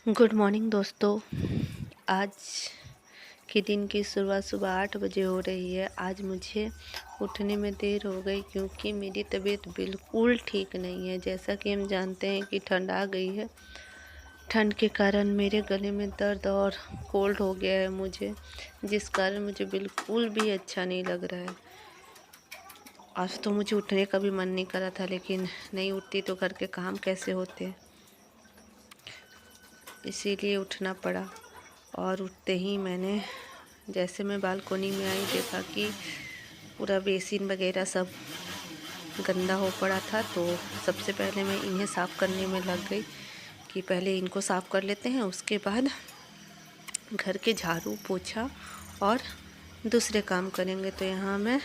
Good morning दोस्तों। आज के दिन की शुरुआत सुबह 8 बजे हो रही है। आज मुझे उठने में देर हो गई क्योंकि मेरी तबीयत बिल्कुल ठीक नहीं है। जैसा कि हम जानते हैं कि ठंड आ गई है। ठंड के कारण मेरे गले में दर्द और कोल्ड हो गया है मुझे, जिस कारण मुझे बिल्कुल भी अच्छा नहीं लग रहा है। आज तो मुझे उठने का भी मन नहीं कर रहा था, लेकिन नहीं उठती तो घर के काम कैसे होते, इसीलिए उठना पड़ा। और उठते ही मैंने जैसे मैं बालकोनी में आई, देखा कि पूरा बेसिन वगैरह सब गंदा हो पड़ा था। तो सबसे पहले मैं इन्हें साफ़ करने में लग गई कि पहले इनको साफ़ कर लेते हैं, उसके बाद घर के झाड़ू पोछा और दूसरे काम करेंगे। तो यहाँ मैं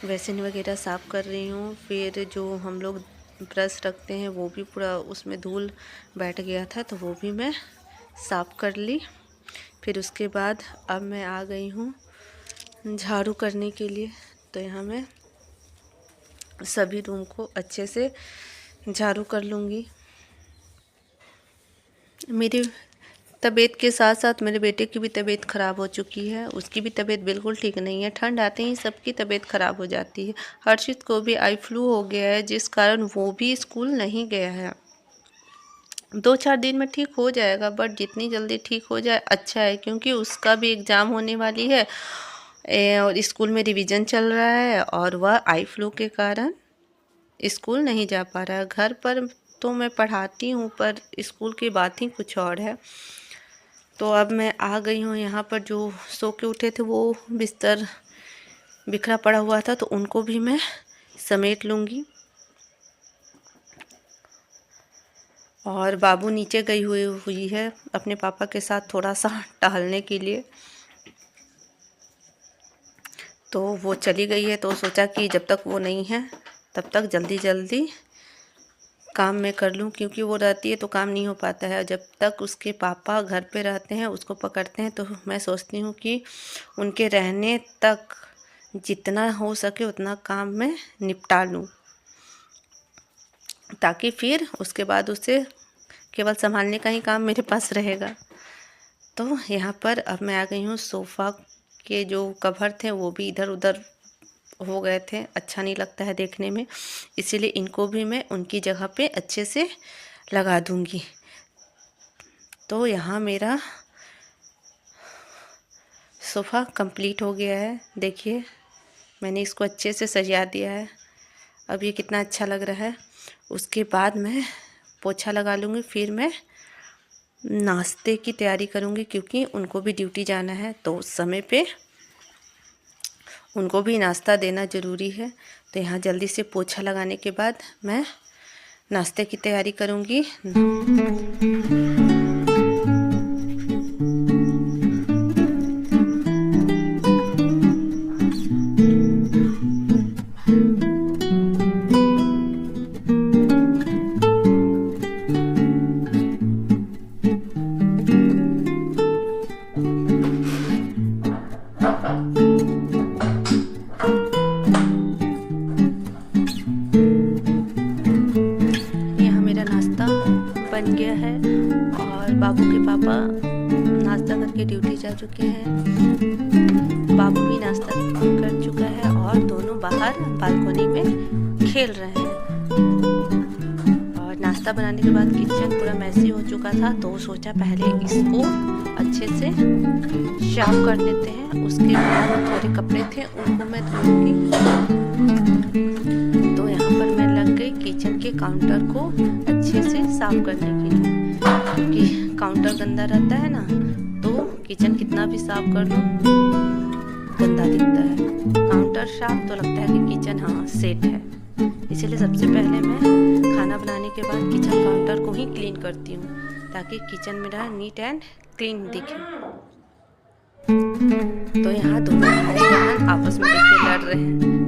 बेसिन वगैरह साफ़ कर रही हूँ। फिर जो हम लोग ब्रश रखते हैं वो भी पूरा उसमें धूल बैठ गया था, तो वो भी मैं साफ़ कर ली। फिर उसके बाद अब मैं आ गई हूँ झाड़ू करने के लिए। तो यहाँ मैं सभी रूम को अच्छे से झाड़ू कर लूँगी। मेरी तबीयत के साथ साथ मेरे बेटे की भी तबीयत ख़राब हो चुकी है। उसकी भी तबीयत बिल्कुल ठीक नहीं है। ठंड आते ही सबकी तबीयत ख़राब हो जाती है। हर्षित को भी आई फ्लू हो गया है, जिस कारण वो भी स्कूल नहीं गया है। 2-4 दिन में ठीक हो जाएगा, बट जितनी जल्दी ठीक हो जाए अच्छा है, क्योंकि उसका भी एग्ज़ाम होने वाली है और स्कूल में रिवीजन चल रहा है और वह आई फ्लू के कारण स्कूल नहीं जा पा रहा है। घर पर तो मैं पढ़ाती हूँ, पर स्कूल की बात ही कुछ और है। तो अब मैं आ गई हूँ यहाँ पर। जो सो के उठे थे वो बिस्तर बिखरा पड़ा हुआ था, तो उनको भी मैं समेट लूँगी। और बाबू नीचे गई हुई है अपने पापा के साथ थोड़ा सा टहलने के लिए। तो वो चली गई है, तो सोचा कि जब तक वो नहीं है तब तक जल्दी जल्दी काम मैं कर लूँ, क्योंकि वो रहती है तो काम नहीं हो पाता है। जब तक उसके पापा घर पे रहते हैं, उसको पकड़ते हैं, तो मैं सोचती हूँ कि उनके रहने तक जितना हो सके उतना काम मैं निपटा लूँ, ताकि फिर उसके बाद उसे केवल संभालने का ही काम मेरे पास रहेगा। तो यहाँ पर अब मैं आ गई हूँ। सोफ़ा के जो कवर थे वो भी इधर उधर हो गए थे, अच्छा नहीं लगता है देखने में, इसीलिए इनको भी मैं उनकी जगह पे अच्छे से लगा दूँगी। तो यहाँ मेरा सोफ़ा कंप्लीट हो गया है। देखिए, मैंने इसको अच्छे से सजा दिया है। अब ये कितना अच्छा लग रहा है। उसके बाद मैं पोछा लगा लूँगी, फिर मैं नाश्ते की तैयारी करूँगी, क्योंकि उनको भी ड्यूटी जाना है, तो उस समय पे उनको भी नाश्ता देना ज़रूरी है। तो यहाँ जल्दी से पोछा लगाने के बाद मैं नाश्ते की तैयारी करूँगी। बन गया है और बाबू के पापा नाश्ता करके ड्यूटी जा चुके हैं। बाबू भी नाश्ता कर चुका है और दोनों बाहर बालकोनी में खेल रहे हैं। और नाश्ता बनाने के बाद किचन पूरा मैसी हो चुका था, तो सोचा पहले इसको अच्छे से साफ कर लेते हैं। उसके बाद थोड़े कपड़े थे उनको मैं धोऊंगी। तो यहाँ पर मैं लग गई किचन के काउंटर को अच्छे से साफ करने के लिए, क्योंकि काउंटर गंदा रहता है ना, तो किचन कितना भी साफ कर लो गंदा दिखता है। काउंटर साफ तो लगता है कि किचन हाँ सेट है। इसीलिए सबसे पहले मैं खाना बनाने के बाद किचन काउंटर को ही क्लीन करती हूँ, ताकि किचन मेरा नीट एंड क्लीन दिखे। तो यहाँ दोनों भाई बहन आपस में देखिए लड़ रहे हैं।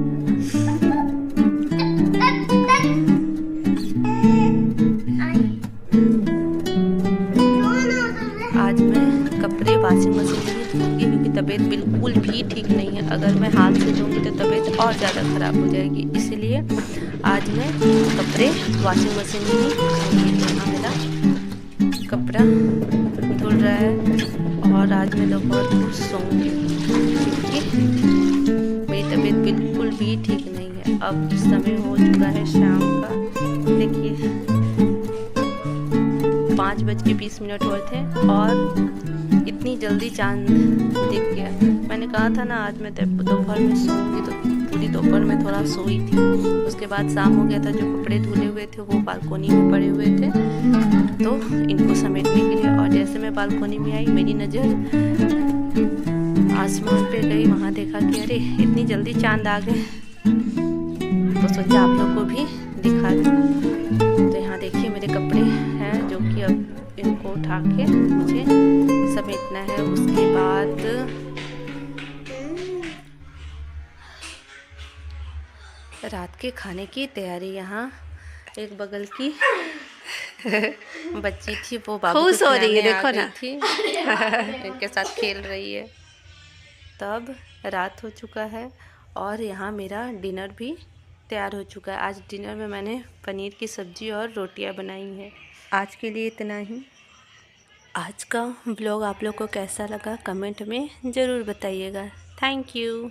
आज मैं कपड़े वॉशिंग मशीन में धोऊंगी, क्योंकि तबीयत बिल्कुल भी ठीक नहीं है। अगर मैं हाथ से धोऊंगी तो तबीयत और ज़्यादा ख़राब हो जाएगी, इसलिए आज मैं कपड़े वॉशिंग मशीन में ही धोऊंगी। यहाँ मेरा कपड़ा धुल रहा है और आज मैं दोपहर को सोऊंगी क्योंकि मेरी तबीयत बिल्कुल भी ठीक नहीं है। अब समय हो चुका है शाम का, देखिए 5:20 हुए थे और इतनी जल्दी चांद दिख गया। मैंने कहा था ना आज मैं दोपहर में सोऊंगी, तो पूरी दोपहर में थोड़ा सोई थी। उसके बाद शाम हो गया था, जो कपड़े धुले हुए थे वो बालकोनी में पड़े हुए थे, तो इनको समेटने के लिए। और जैसे मैं बालकोनी में आई, मेरी नज़र आसमान पे गई, वहाँ देखा कि अरे इतनी जल्दी चांद आ गए, तो सोचा आप लोग को भी दिखा दूँ। तो यहाँ देखिए मेरे कपड़े हैं जो कि अब इनको उठा के मुझे समेटना है। उसके बाद रात के खाने की तैयारी। यहाँ एक बगल की बच्ची थी, वो बाबू खुश हो रही है, देखो ना थी इनके साथ खेल रही है। तब रात हो चुका है और यहाँ मेरा डिनर भी तैयार हो चुका है। आज डिनर में मैंने पनीर की सब्ज़ी और रोटियां बनाई हैं। आज के लिए इतना ही। आज का ब्लॉग आप लोग को कैसा लगा कमेंट में ज़रूर बताइएगा। Thank you.